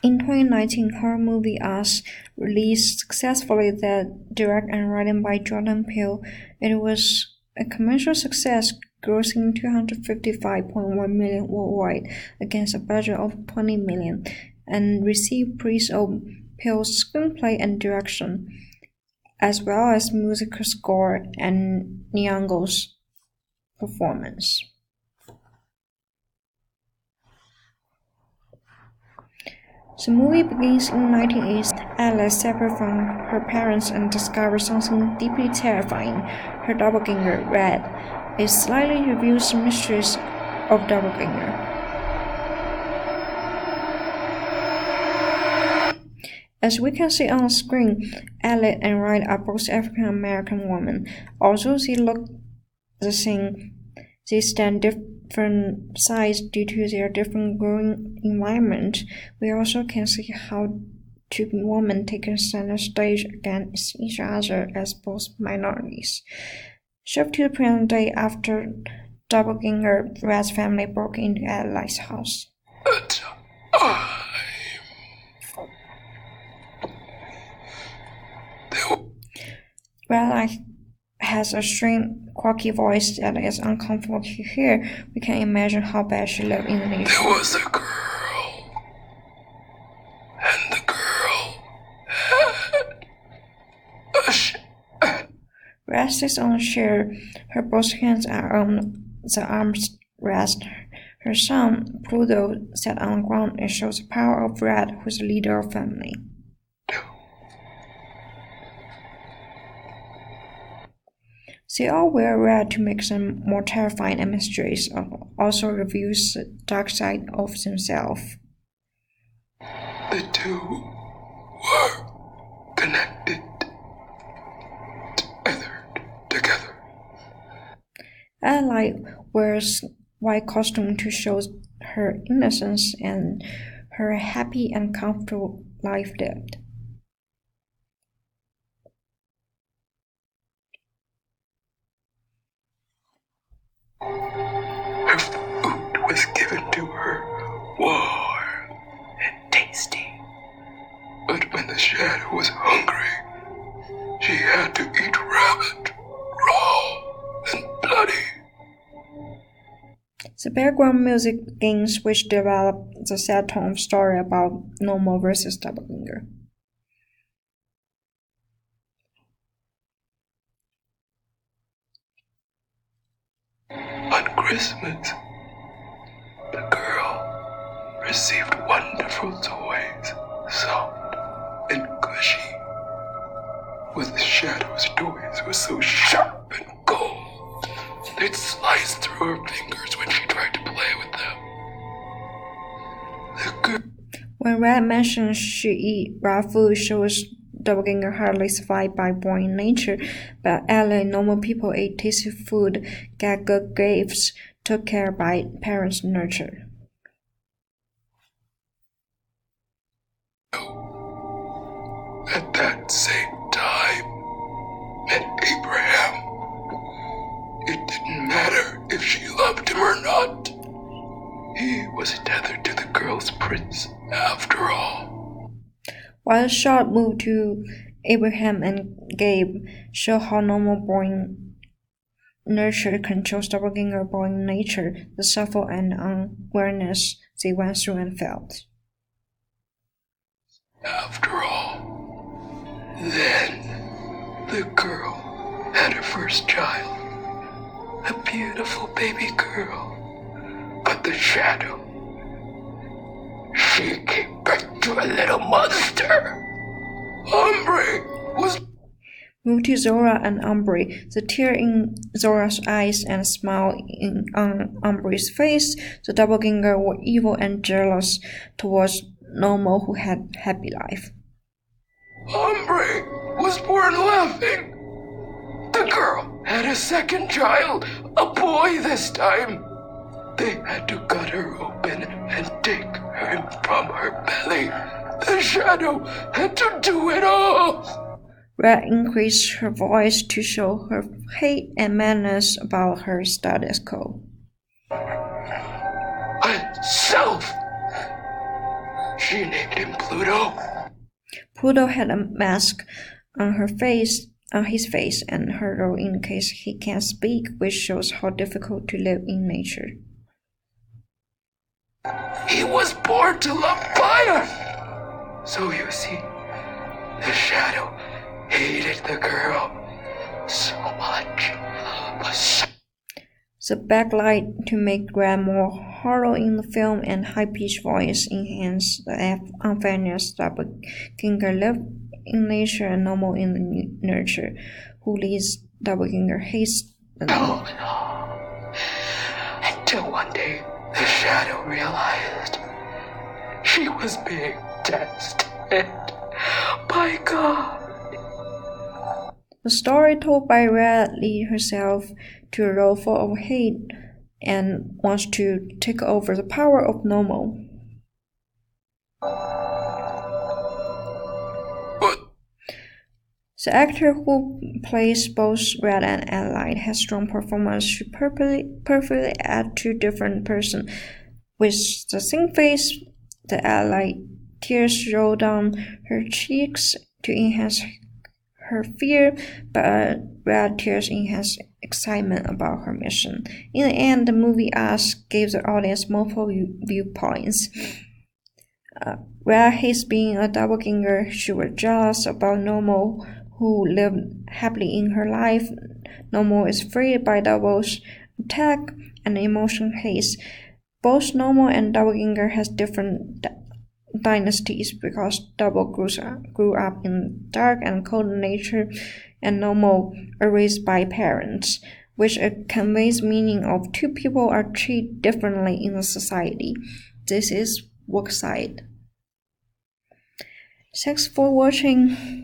In 2019, horror movie Us released successfully, that directed and written by Jordan Peele. It was a commercial success, grossing $255.1 million worldwide against a budget of $20 million, and received praise of Peele's screenplay and direction, as well as musical score and Nyong'o's performance. The movie begins in 1980s. Alice separates from her parents and discovers something deeply terrifying. Her doppelganger, Red, it slightly reveals the mysteries of doppelganger. As we can see on screen, Alice and Red are both African American women. Although they look the same, they stand different sides due to their different growing environment. We also can see how two women take center stage against each other as both minorities. Shift to the present day after doppelganger Red's family broke into Adelaide's house. Red has a strange, quirky voice that is uncomfortable to hear. We can imagine how bad she lived in the nation. There was a girl, and the girl had Red sits on a chair. Her both hands are on the armrest. Her son, Pluto, sat on the ground. It shows the power of Red, who is the leader of the family. They all wear red to make them more terrifying, and mysterious, also reveals the dark side of themselves. The two were connected, together. Adelaide wears white costume to show her innocence and her happy and comfortable life lived. Her food was given to her warm and tasty. But when the shadow was hungry, she had to eat rabbit, raw and bloody. The background music begins, which develops the sad tone of story about Normal versus doppelganger. On Christmas, the girl received wonderful toys, soft and cushy. With the shadow's toys were so sharp and cold, they'd slice through her fingers when she tried to play with them. When Red mentions she eat raw food, shows doppelganger hardly survived by boring nature, but Ellie, normal people ate tasty food, got good gifts, took care by parents' nurture. At that same time, met Abraham. It didn't matter if she loved him or not. He was tethered to the girl's prince after all. While the shot moved to Abraham and Gabe, show how normal born nurture controls doppelganger born nature, the suffer and unawareness they went through and felt. After all, then the girl had her first child, a beautiful baby girl. But the shadow, she came back to a little monster. Ombre was... Move to Zora and Ombre. The tear in Zora's eyes and smile on Ombre's face. The doppelganger were evil and jealous towards Normal, who had a happy life. Ombre was born laughing. The girl had a second child, a boy this time. They had to cut her open and take him from her belly. The shadow had to do it all. Red increased her voice to show her hate and madness about her status quo. Self. She named him Pluto. Pluto had a mask on his face, and Hurdle in case he can't speak, which shows how difficult to live in nature. He was born to love fire. So you see, the shadow hated the girl so much. The backlight to make Red more hollow in the film and high-pitched voice enhance the unfairness. Doppelganger live in nature and normal in the nurture, who leads Doppelganger hates the normal. No. Until one day, the shadow realized she was being tested by God. The story told by Red leads herself to a role full of hate and wants to take over the power of normal. The actor who plays both Red and Adelaide has strong performance. She perfectly add two different persons. With the same face, the Adelaide tears roll down her cheeks to enhance her fear, but Red tears enhance excitement about her mission. In the end, the movie gave the audience multiple viewpoints. Red hates being a doppelganger. She was jealous about Normal, who lived happily in her life. Normal is freed by Double's attack and emotion hates. Both Normal and Doppelganger has different dynasties because Double grew up in dark and cold nature, and Normal are raised by parents, which conveys meaning of two people are treated differently in the society. This is work side. Thanks for watching.